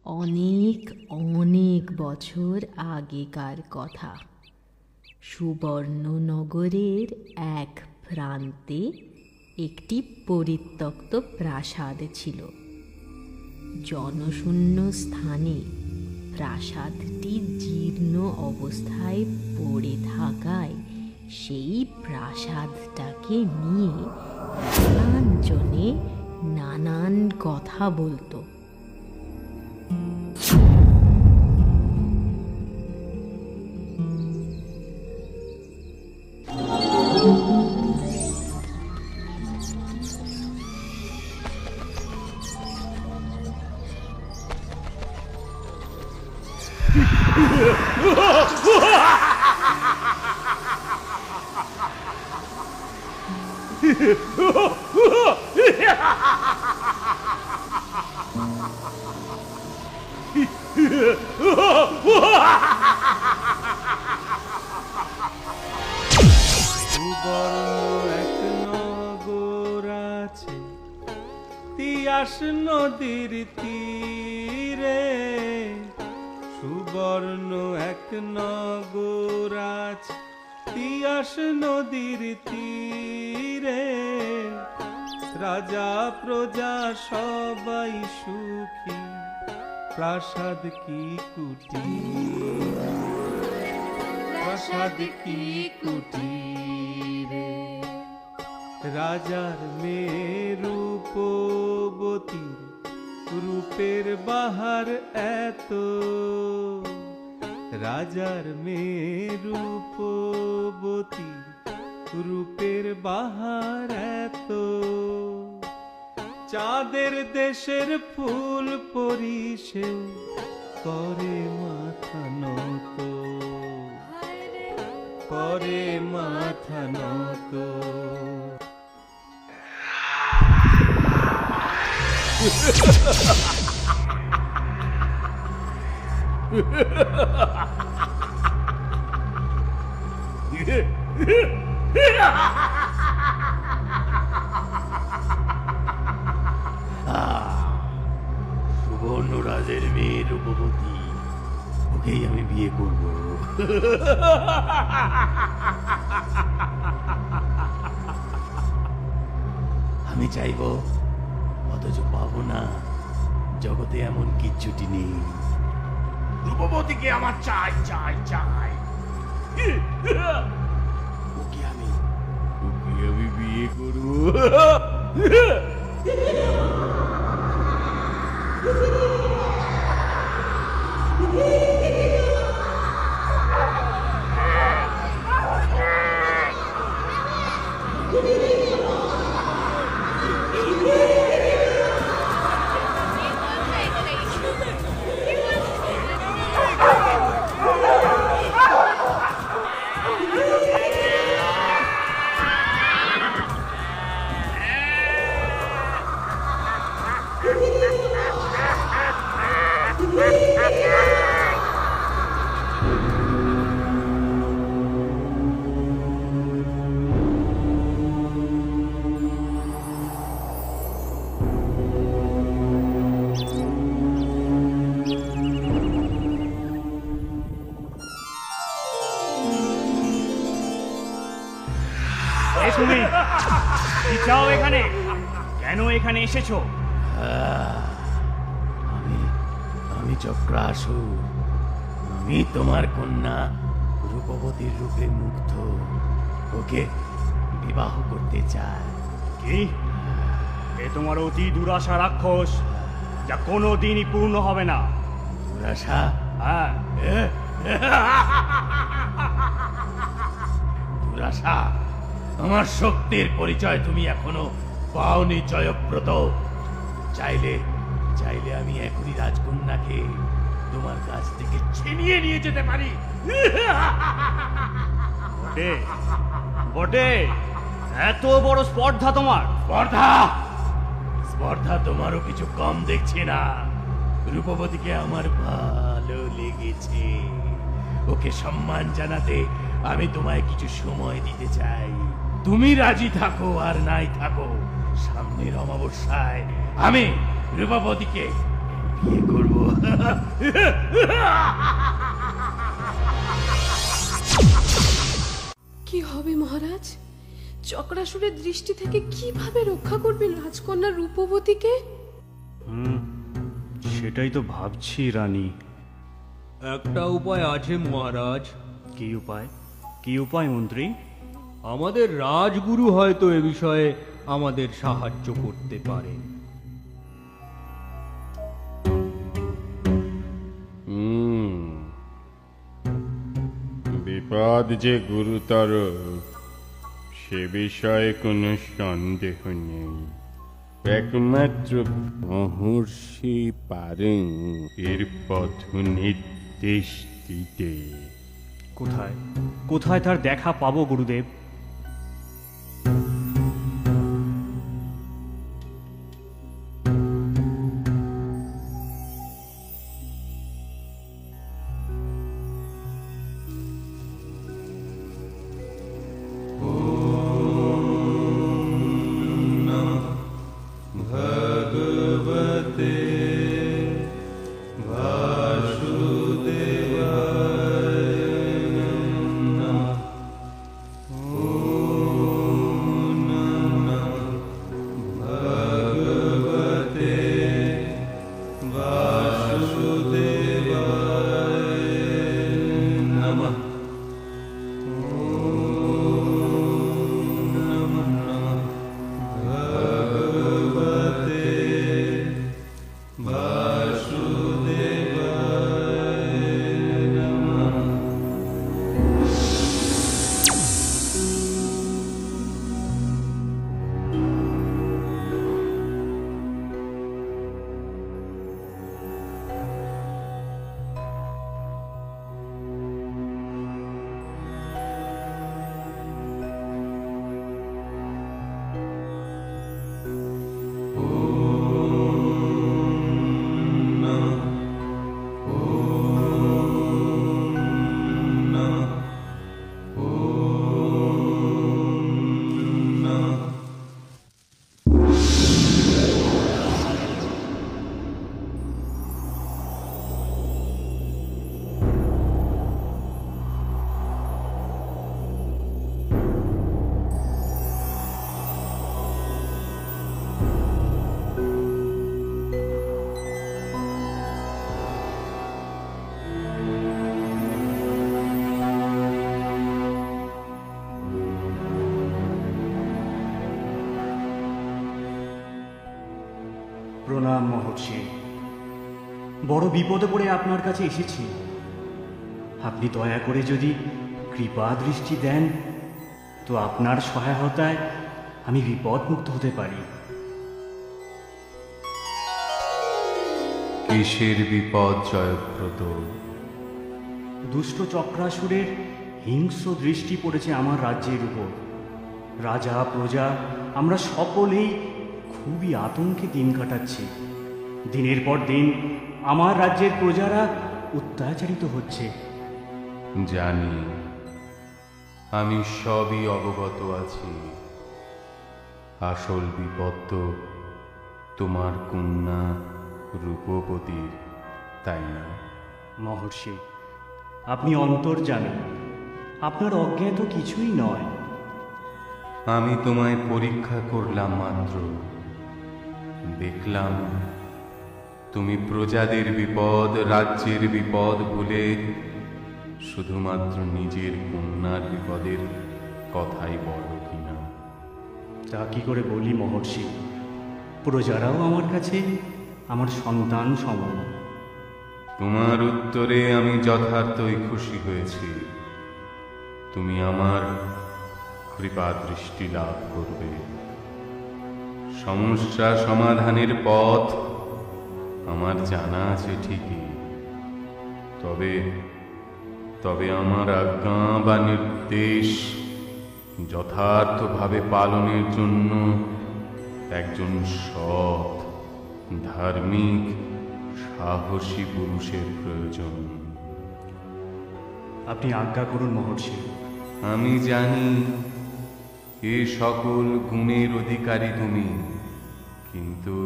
অনেক অনেক বছর আগেকার কথা। সুবর্ণনগরের এক প্রান্তে একটি পরিত্যক্ত প্রাসাদ ছিল। জনশূন্য স্থানে প্রাসাদটি জীর্ণ অবস্থায় পড়ে থাকায় সেই প্রাসাদটাকে নিয়ে নানানজনে নানান কথা বলতো। তিয়াস নদীর তীরে সুবর্ণ এক নগর আছে, তিয়াস নদীর তীরে রাজা প্রজা সবাই সুখী, প্রাসাদ কি কুটির, প্রাসাদ কি কুটিরে। রাজার মেয়ে রূপবতী, রূপের বাহার এত, রাজার মেয়ে রূপবতী, রূপের বাহার এত। চাঁদের দেশের ফুল পরি সেও করে মাথা নত, করে মাথা নত। সুবর্ণরাজের মেয়ে রূপবতী, ওকেই আমি বিয়ে করব। আমি চাইব, অথচ পাবো না। জগতে এমন কিচ্ছুটি নেই। রূপবতীকে আমার চাই চাই চাই। ওকে আমি বিয়ে করব। তুমি কি চাও এখানে? কেন এখানে এসেছো? আমি চক্রাসুর। আমি তোমার কন্যা রূপবতীর রূপে মুগ্ধ। ওকে বিবাহ করতে চাই। কি? এ তোমার অতি দুরাশা রাক্ষস, যা কোনো দিনই পূর্ণ হবে না। দুরাশা? হ্যাঁ। দুরাশা? আমার শক্তির পরিচয় তুমি এখনো পাওনি জয়ব্রত। চাইলে আমি এখনই রাজকন্যাকে তোমার কাছ থেকে ছিনিয়ে নিয়ে যেতে পারি। বটে বটে, এত বড় স্পর্ধা তোমার? স্পর্ধা তোমারও কিছু কম দেখছি না। রূপবতীকে আমার ভালো লেগেছে। ওকে সম্মান জানাতে আমি তোমায় কিছু সময় দিতে চাই। তুমি রাজি থাকো আর নাই থাকো, সামনের অমাবস্যায় আমি রূপবতীকে বিয়ে করব। কি হবে মহারাজ? চক্রাসুরের দৃষ্টি থেকে কিভাবে রক্ষা করবেন রাজকন্যা রূপবতীকে? সেটাই তো ভাবছি রানী। একটা উপায় আছে মহারাজ। কি উপায়? কি উপায় মন্ত্রী? আমাদের রাজগুরু হয়তো এ বিষয়ে আমাদের সাহায্য করতে পারেন। বিপদ যে গুরুতর সে বিষয়ে কোনো সন্দেহ নেই। একমাত্র মহর্ষি পারেন এর পথ নির্দেশ দিতে। কোথায় কোথায় তার দেখা পাবো গুরুদেব? প্রণাম মহর্ষি। বড় বিপদে পড়ে আপনার কাছে এসেছি। আপনি দয়া করে যদি কৃপা দৃষ্টি দেন তো আপনার সহায়তায় আমি বিপদমুক্ত হতে পারি। কিসের বিপদ জয়ব্রত? দুষ্ট চক্রাসুরের হিংস্র দৃষ্টি পড়েছে আমার রাজ্যের উপর। রাজা প্রজা আমরা সকলেই খুবই আতঙ্কে দিন কাটাচ্ছি। দিনের পর দিন আমার রাজ্যের প্রজারা অত্যাচারিত হচ্ছে। জানি, আমি সবই অবগত আছি। আসল বিপদ তো তোমার কন্যা রূপবতীর, তাই না? মহর্ষি, আপনি অন্তর্যামী, আপনার অজ্ঞাত কিছুই নয়। আমি তোমায় পরীক্ষা করলাম মাত্র। দেখলাম তুমি প্রজাদের বিপদ, রাজ্যের বিপদ ভুলে শুধুমাত্র নিজের কন্যার বিপদের কথাই বলো কিনা। তা কি করে বলি মহর্ষি? প্রজারাও আমার কাছে আমার সন্তান সমান। তোমার উত্তরে আমি যথার্থই খুশি হয়েছি। তুমি আমার কৃপা দৃষ্টি লাভ করবে। সমস্যা সমাধানের পথ আমার জানা আছে ঠিকই, তবে আমার আজ্ঞা বা নির্দেশ যথার্থভাবে পালনের জন্য একজন সৎ, ধার্মিক, সাহসী পুরুষের প্রয়োজন। আপনি আজ্ঞা করুন মহর্ষি। আমি জানি এ সকল গুণের অধিকারী তুমি, কিন্তু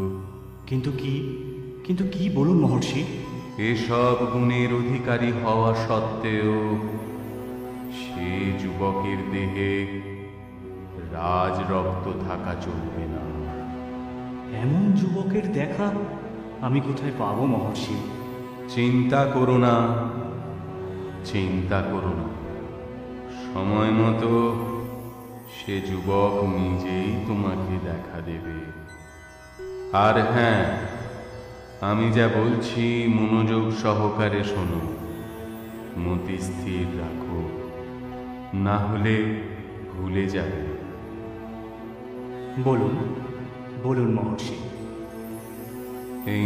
কিন্তু কি কিন্তু কি বলুন মহর্ষি? এসব গুণের অধিকারী হওয়া সত্ত্বেও সে যুবকের দেহে রাজ রক্ত থাকা চলবে না। এমন যুবকের দেখা আমি কোথায় পাবো মহর্ষি? চিন্তা করো না, চিন্তা করো না, সময় মতো সে যুবক নিজেই তোমাকে দেখা দেবে। আর হ্যাঁ, আমি যা বলছি মনোযোগ সহকারে শোনো, মতি স্থির রাখো, না হলে ভুলে যাবে। বলুন বলুন মহর্ষি। এই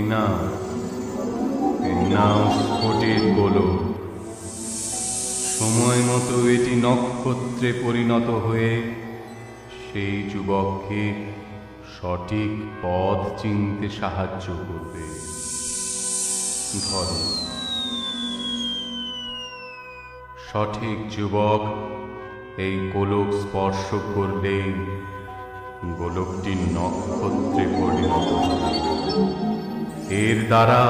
নাও স্ফটিক গোলক। সময় মতো এটি নক্ষত্রে পরিণত হয়ে সেই যুবককে সঠিক পথ চিনতে সাহায্য করবে। ধরো, সঠিক যুবক এই গোলক স্পর্শ করলেই গোলকটি নক্ষত্রে পরিণত হবে। এর দ্বারা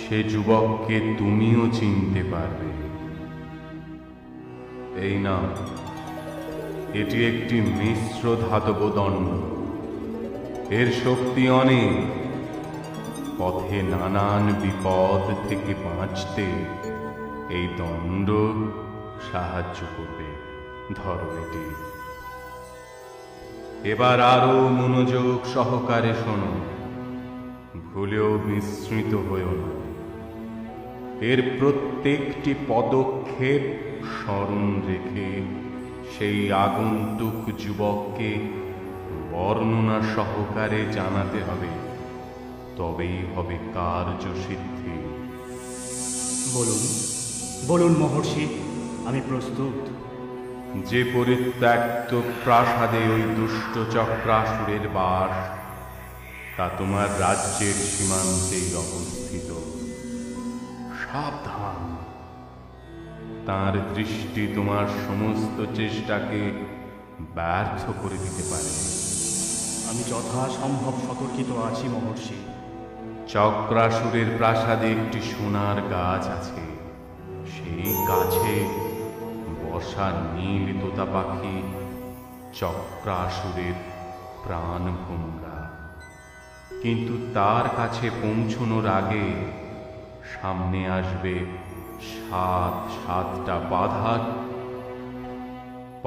সে যুবককে তুমিও চিনতে পারবে। এই না, এটি একটি মিশ্র ধাতব দণ্ড। এর শক্তি অনেক। পথে নানান বিপদ থেকে বাঁচতে এই দণ্ড সাহায্য করবে। ধরো এটি। এবার আরো মনোযোগ সহকারে শোনো, ভুলেও বিস্মৃত হয়েও না। এর প্রত্যেকটি পদক্ষেপ স্মরণ রেখে সেই আগন্তুক যুবককে বর্ণনা সহকারে জানাতে হবে, তবেই হবে কার্যসিদ্ধি। বলুন বলুন মহর্ষি, আমি প্রস্তুত। যে পরিত্যক্ত প্রাসাদে ওই দুষ্ট চক্রাসুরের বাস, তা তোমার রাজ্যের সীমান্তেই অবস্থিত। সাবধান, তার দৃষ্টি তোমার সমস্ত চেষ্টাকে ব্যর্থ করে দিতে পারে। আমি যথাসম্ভব সতর্কিত আছি মহর্ষি। চক্রাসুরের প্রাসাদে একটি সোনার গাছ আছে। সেই গাছে বসা নীল তোতা পাখি চক্রাসুরের প্রাণভঙ্গা। কিন্তু তার কাছে পৌঁছনোর আগে সামনে আসবে সাতটা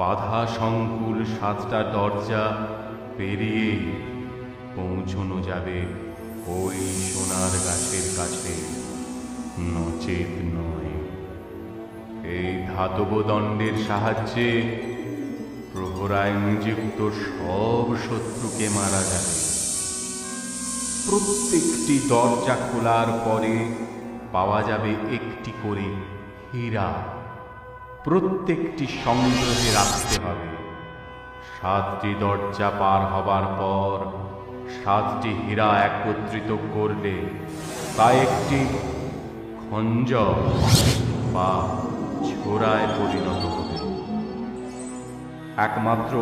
বাধা সংকুল 7টা দরজা পেরিয়ে পৌঁছনো যাবে ওই সোনার গাছের কাছে, নচেত নয়। এই ধাতব দণ্ডের সাহায্যে প্রহরায় নিযুক্ত সব শত্রুকে মারা যাবে। প্রত্যেকটি দরজা খোলার পরে পাওয়া যাবে একটি করে হীরা। প্রত্যেকটি সংগ্রহে রাখতে হবে। 7টি দরজা পার হবার পর 7টি হীরা একত্রিত করলে তা একটি খঞ্জর বা ছোড়ায় পরিণত হবে। একমাত্র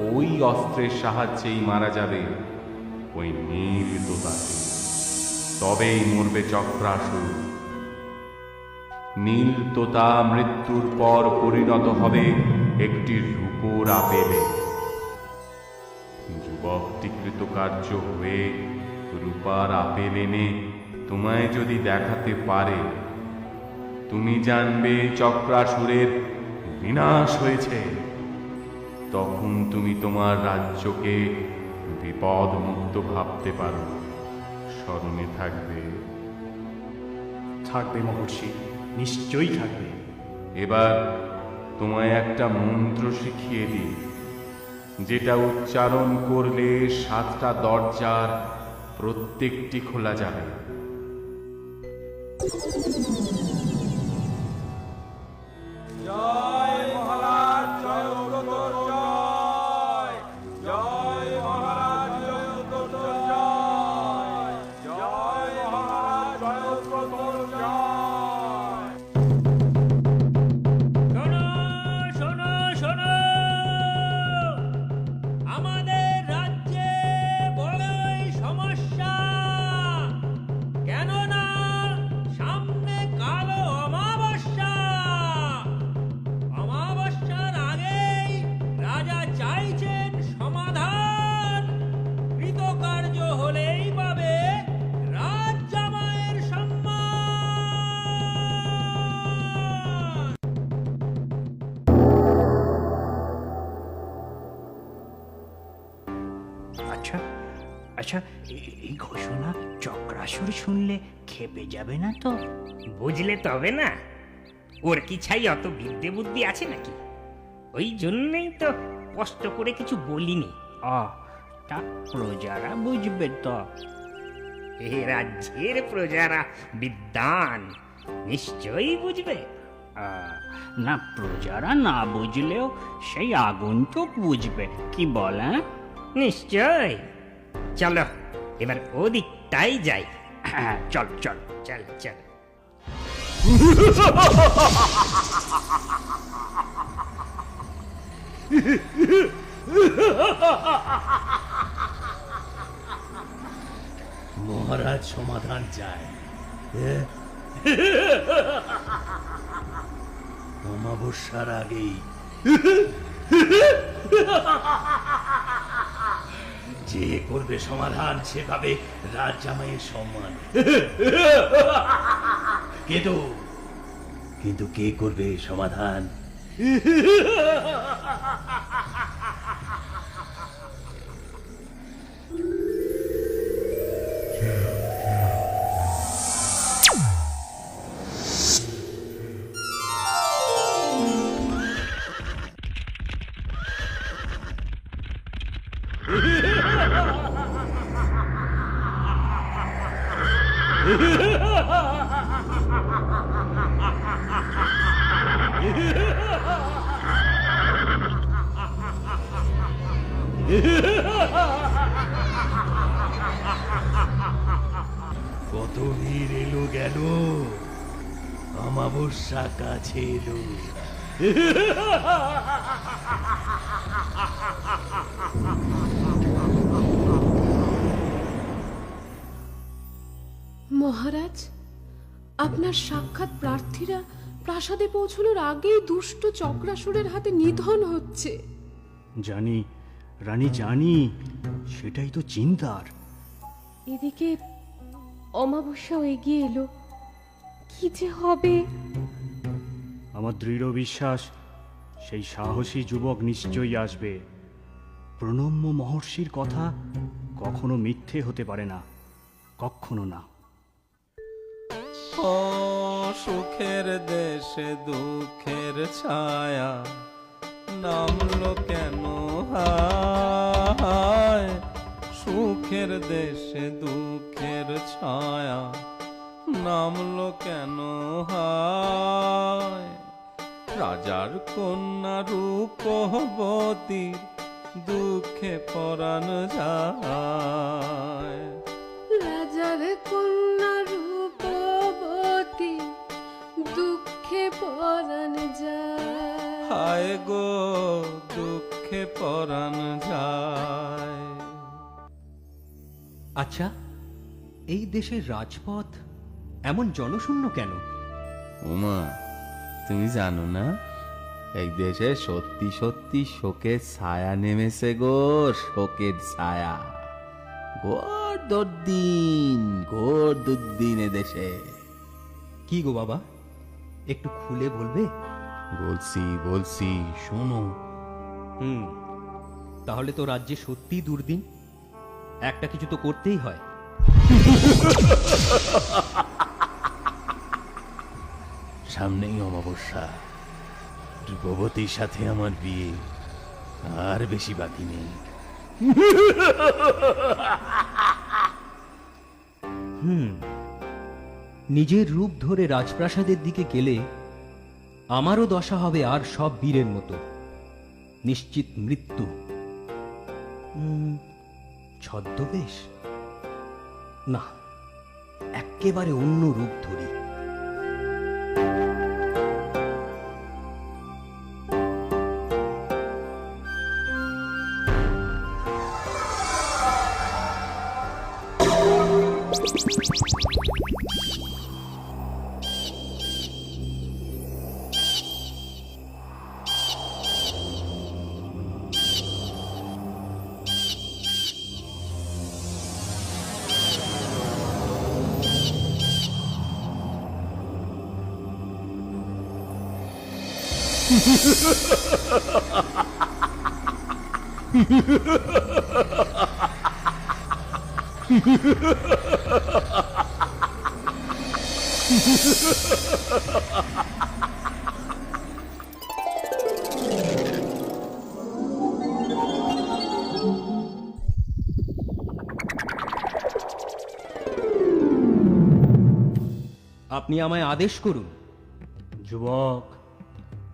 ওই অস্ত্রের সাহায্যেই মারা যাবে ওই নীল তোতাকে, তবেই মরবে চক্রাসুর। নীল তোতা মৃত্যুর পর পরিণত হবে একটি রূপোর আপেলে। যুবকটি কৃতকার্য হয়ে রূপার আপেল এনে তোমায় যদি দেখাতে পারে, তুমি জানবে চক্রাসুরের বিনাশ হয়েছে। তখন তুমি তোমার রাজ্যকে বিপদ মুক্ত ভাবতে পারো। স্মরণে থাকবে। থাকবে মহর্ষি, নিশ্চয়ই থাকবে। এবার তোমায় একটা মন্ত্র শিখিয়ে দিই, যেটা উচ্চারণ করলে 7টা দরজার প্রত্যেকটি খোলা যাবে। জয় মহারাজ জয়ব্রতর জয়, জয় মহারাজ জয়ব্রতর জয়, জয় মহারাজ জয়ব্রতর জয়। শোনো শোনো শোনো, আমাদের রাজ্যে বড়ই সমস্যা। আচ্ছা, এই ঘোষণা চক্রাসুর শুনলে খেপে যাবে না তো? বুঝলে তবে না, ওর কি ছাই অত বিদ্যে বুদ্ধি আছে নাকি? ওই জন্যই তো কষ্ট করে কিছু বলিনি। তা প্রজারা বুঝবে তো? এ রাজ্যের প্রজারা বিদ্বান, নিশ্চয়ই বুঝবে। না, প্রজারা না বুঝলেও সেই আগন্তুক বুঝবে, কি বলে? নিশ্চয়। চলো এবার ওদিকটাই যাই। হ্যাঁ, চল চল চল চল। মহারাজ সমাধান চায়। অমাবস্যার আগেই যে করবে সমাধান সে পাবে রাজজামাইয়ের সম্মান। কিন্তু কে করবে সমাধান? কত ভিড় এলো গেল, অমাবস্যা কাছে এলো। মহারাজ, আপনার সাক্ষাৎ প্রার্থীরা প্রাসাদে পৌঁছানোর আগেই দুষ্ট চক্রাসুরের হাতে নিধন হচ্ছে। জানি রানী, জানি, সেটাই তো চিন্তার। এদিকে অমাবস্যাও এগিয়ে এলো, কি যে হবে। আমার দৃঢ় বিশ্বাস সেই সাহসী যুবক নিশ্চয়ই আসবে। প্রণম্য মহর্ষির কথা কখনো মিথ্যে হতে পারে না, কখনো না। ও সুখের দেশে দুঃখের ছায়া নামলো কেন হায়? সুখের দেশে দুঃখের ছায়া নামলো কেন হায়? রাজার কন্যা রূপবতীর দুঃখে পরাণ যায়। রাজার কন্যা রূপবতী দুঃখে পরাণ যায়। হায় গো, দুঃখে পরাণ যায়। আচ্ছা, এই দেশের রাজপথ এমন জনশূন্য কেন? ওমা, তুমি জানো না, এই দেশে সত্যি সত্যি শোকের ছায়া নেমেছে গো, শোকের ছায়া। ঘোর দুর্দিন এদেশে। কি গো বাবা, একটু খুলে বলবে? বলছি, শোনো। তাহলে তো রাজ্যে সত্যি দুর্দিন, একটা কিছু তো করতেই হয়। সামনেই অমাবস্যা, রূপবতীর সাথে আমার বিয়ে, আর বেশি বাকি নেই। নিজের রূপ ধরে রাজপ্রাসাদের দিকে গেলে আমারও দশা হবে আর সব বীরের মতো, নিশ্চিত মৃত্যু। ছদ্মবেশ না, একেবারে অন্য রূপ ধরি। আপনি আমায় আদেশ করুন। যুবক,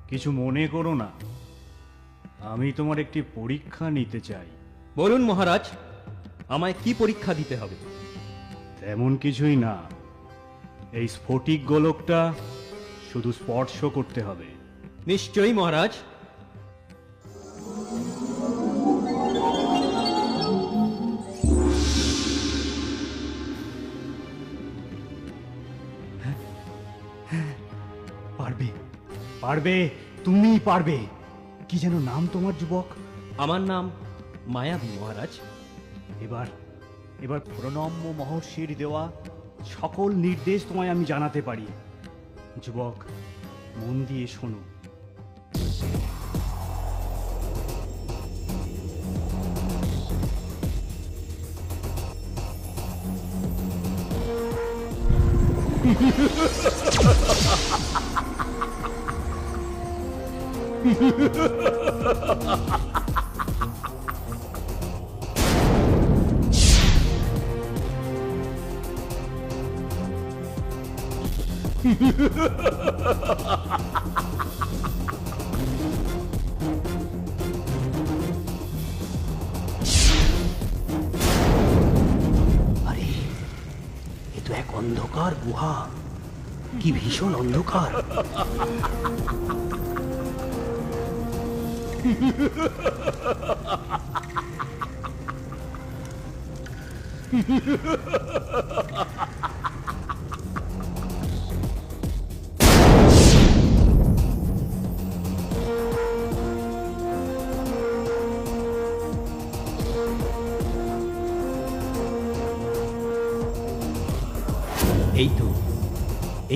কিছু মনে করো না, আমি তোমার একটি পরীক্ষা নিতে চাই। বলুন মহারাজ, আমায় কি পরীক্ষা দিতে হবে? তেমন কিছুই না, এই স্ফটিক গোলকটা শুধু স্পর্শ করতে হবে। নিশ্চয়ই মহারাজ। পারবে, পারবে, তুমি পারবে। কি যেন নাম তোমার যুবক? আমার নাম মায়াবী মহারাজ। এবার এবার প্রণম্য মহর্ষির দেওয়া সকল নির্দেশ তোমায় আমি জানাতে পারি। যুবক, মন দিয়ে শোনো। আরে, এ তো এক অন্ধকার গুহা। কি ভীষণ অন্ধকার!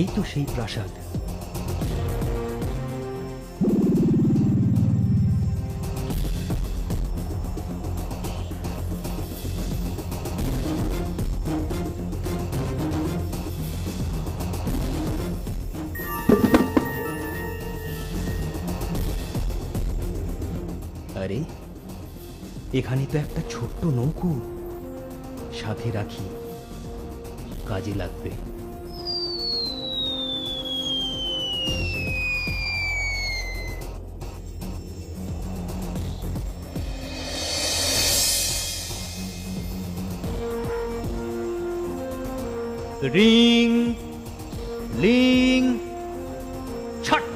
এই তো সেই প্রাসাদ। আরে, এখানে তো একটা ছোট্ট নৌকো, সাথে রাখি, কাজে লাগবে। রিং লিং ছট,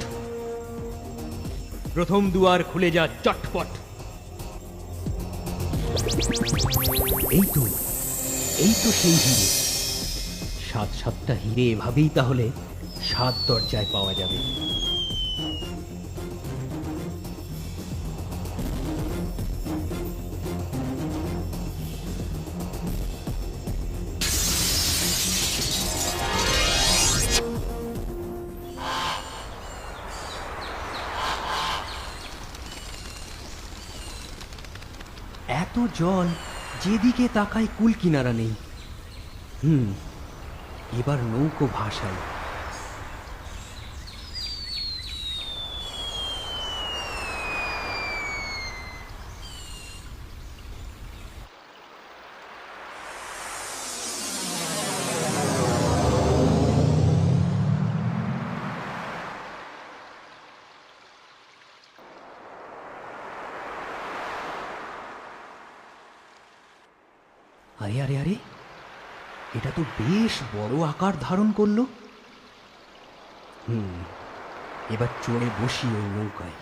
প্রথম দুয়ার খুলে যা চটপট। এই তো সেই হিরে। সাতটা হিরে এভাবেই তাহলে 7 দরজায় পাওয়া যাবে। এত জল, যেদিকে তাকায় কুল কিনারা নেই। এবার নৌকো ভাসাই। আরে আরে আরে, এটা তো বেশ বড় আকার ধারণ করলো। এবার চড়ে বসি ওই নৌকায়।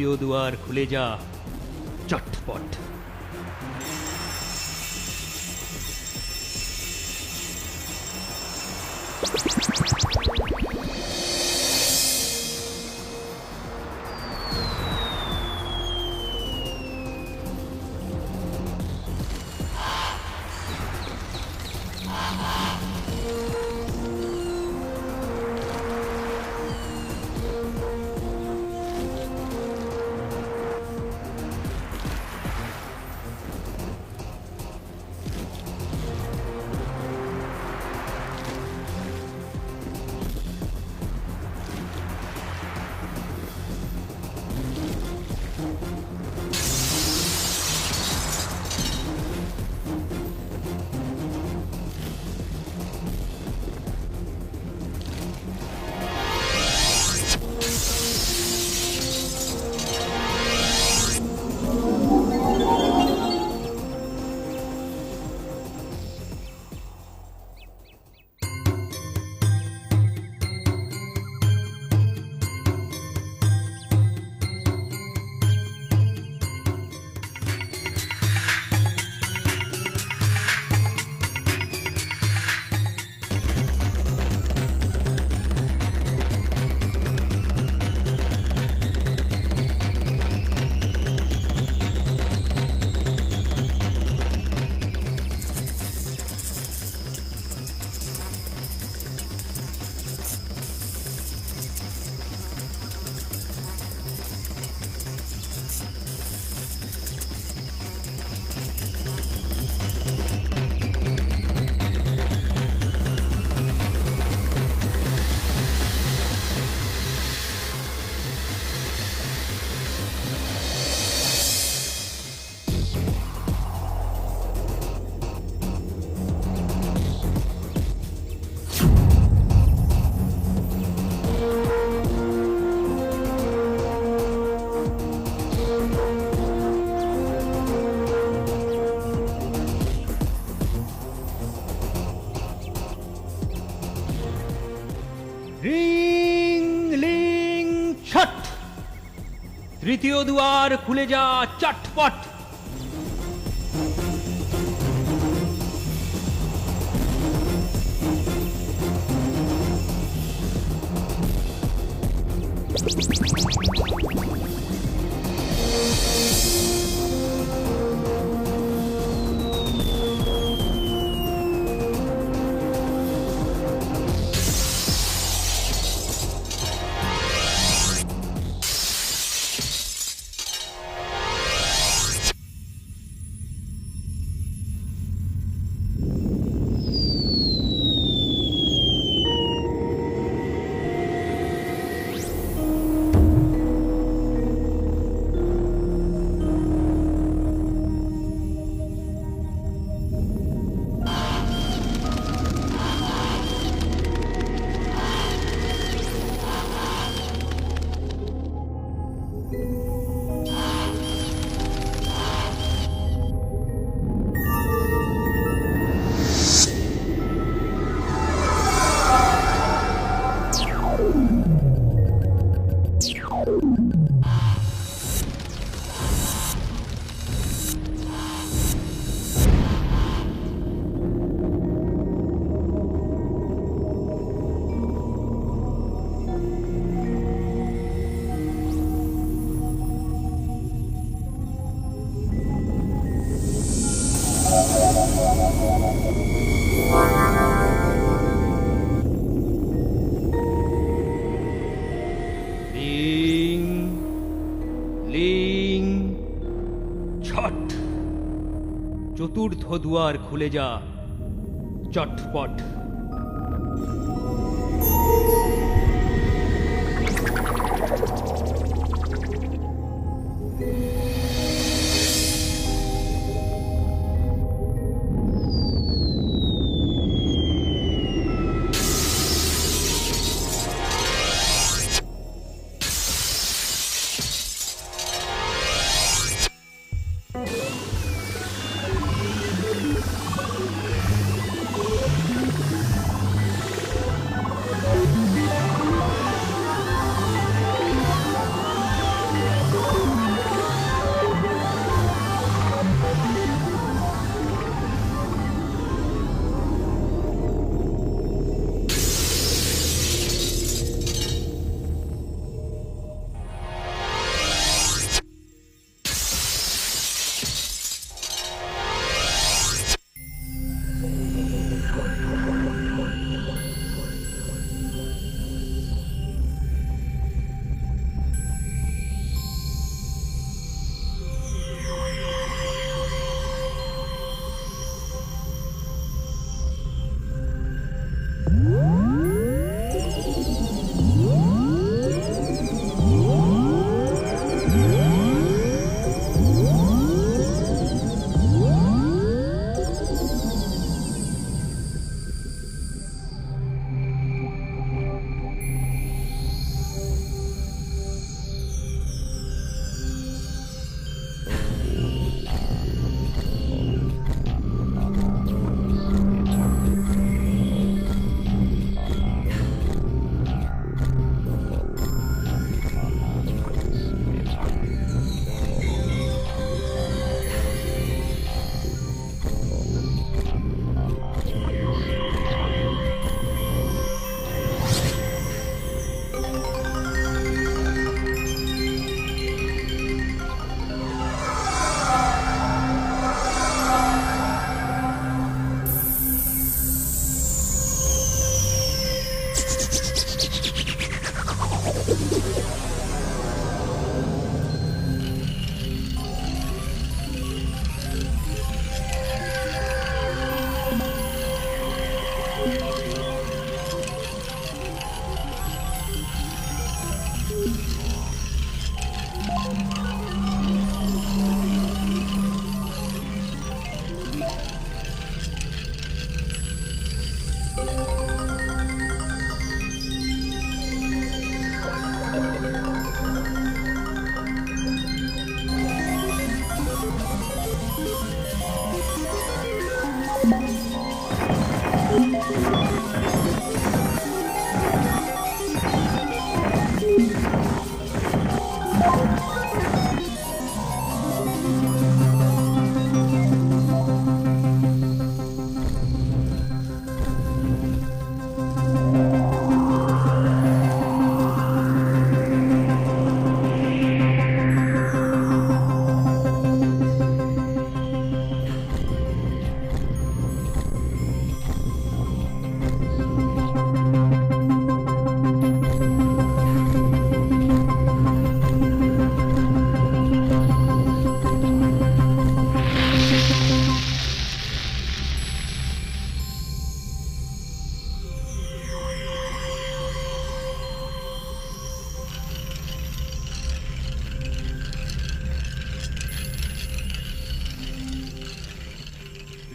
তৃতীয় দুয়ার খুলে যা, চটপট। রিং লিং ছট, তৃতীয় দুয়ার খুলে যা, চটপট। লিং লিং ছট, চতুর্থ দুয়ার খুলে যা, চটপট।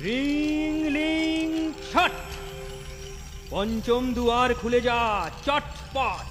রিং লিং ছট, পঞ্চম দুয়ার খুলে যা চটপট।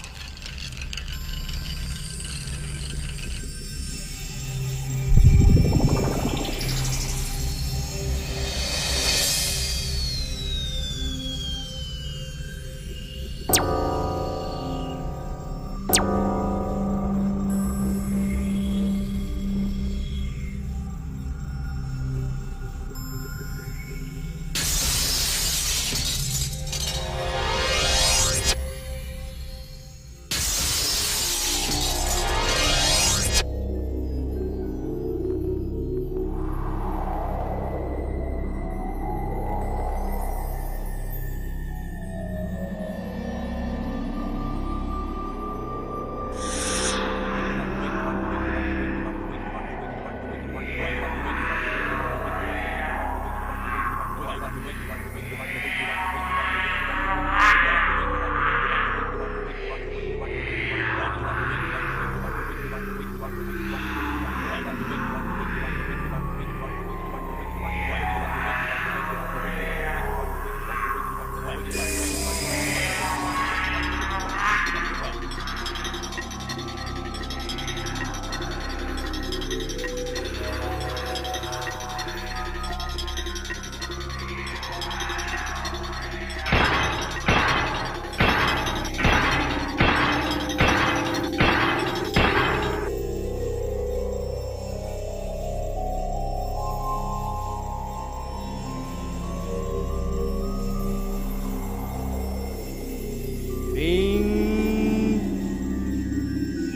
রিং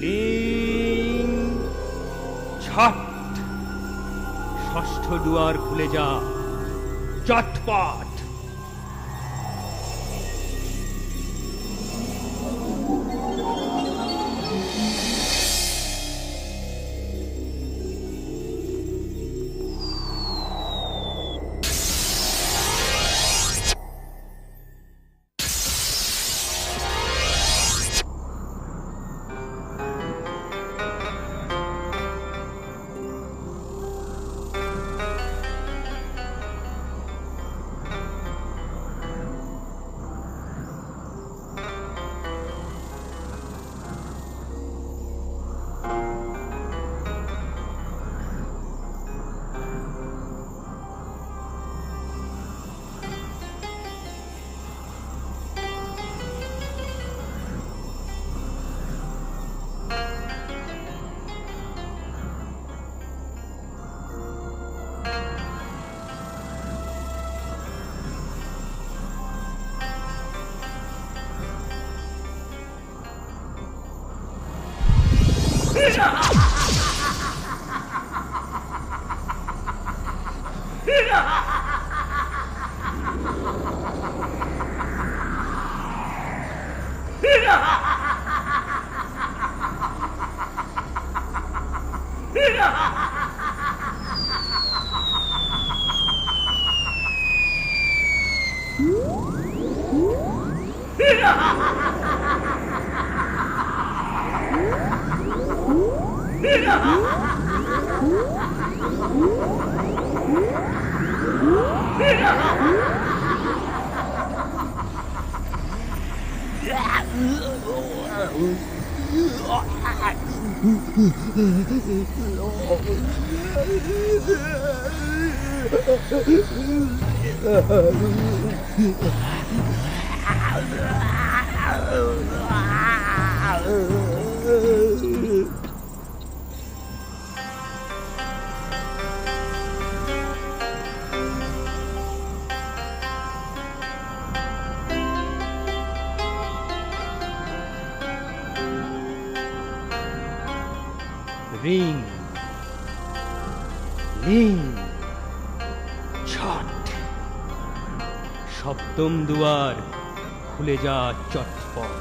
লিং ছট, ষষ্ঠ দুয়ার খুলে যা চটপট। রিং লিং ছট, সপ্তম দুয়ার খুলে যা চটপট।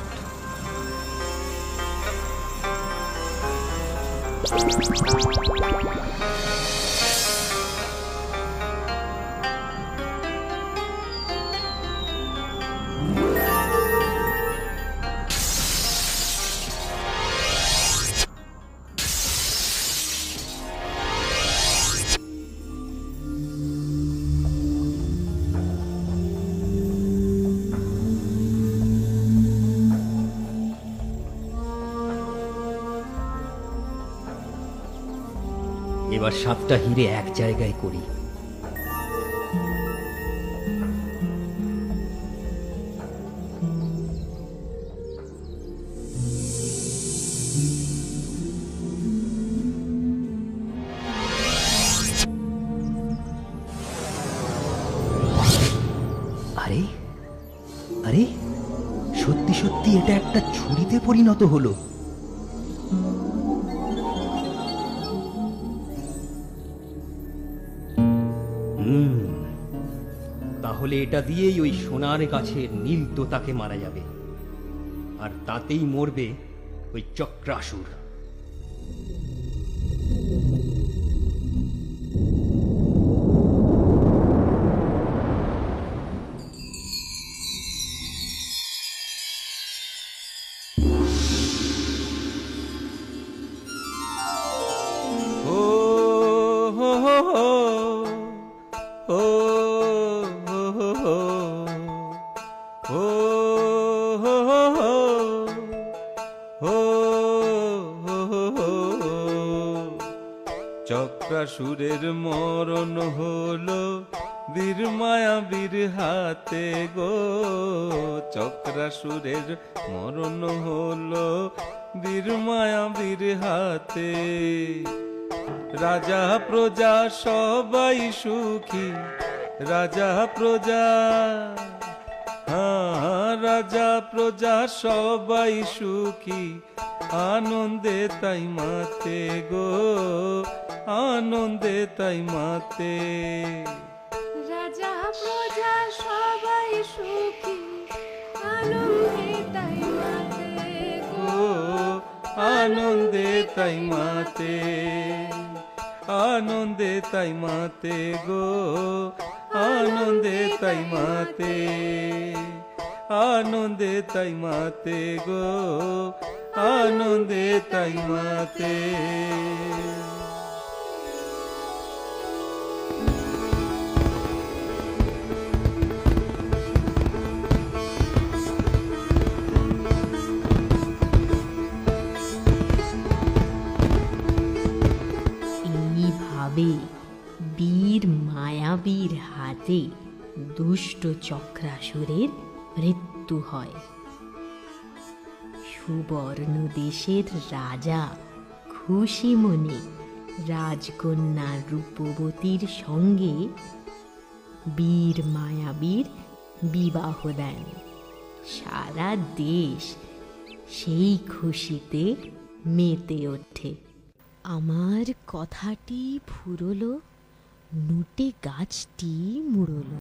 এবার 7টা হিরে এক জায়গায় করি। আরে আরে, সত্যি সত্যি এটা একটা ছুরিতে পরিণত হলো। তাহলে এটা দিয়েই ওই সোনার গাছের নীল তোতাকে মারা যাবে, আর তাতেই মরবে ওই চক্রাসুর। চক্রাসুরের মরণ হলো বীর মায়াবীর হাতে গো, চক্রাসুরের মরণ হলো বীর মায়াবীর হাতে। রাজা প্রজা সবাই সুখী, রাজা প্রজা, রাজা প্রজা সবাই সুখী, আনন্দে তাই মাতে গো, আনন্দে তাই মাতে। রাজা প্রজা সবাই সুখী, আনন্দে তাই মাতে গো, আনন্দে তাই মাতে, আনন্দে তাই মাতে গো, আনন্দে তাই মাতে, আনন্দে তাই মাতে গো, আনন্দে তাই মাতে। এইভাবে বীর মায়াবীর হাতে দুষ্ট চক্রাসুরের মৃত্যু হয়। সুবর্ণ দেশের রাজা খুশি মনে রাজকন্যা রূপবতীর সঙ্গে বীর মায়াবীর বিবাহ দেন। সারা দেশ সেই খুশিতে মেতে ওঠে। আমার কথাটি ফুরলো, নুটে গাছটি মুড়লো।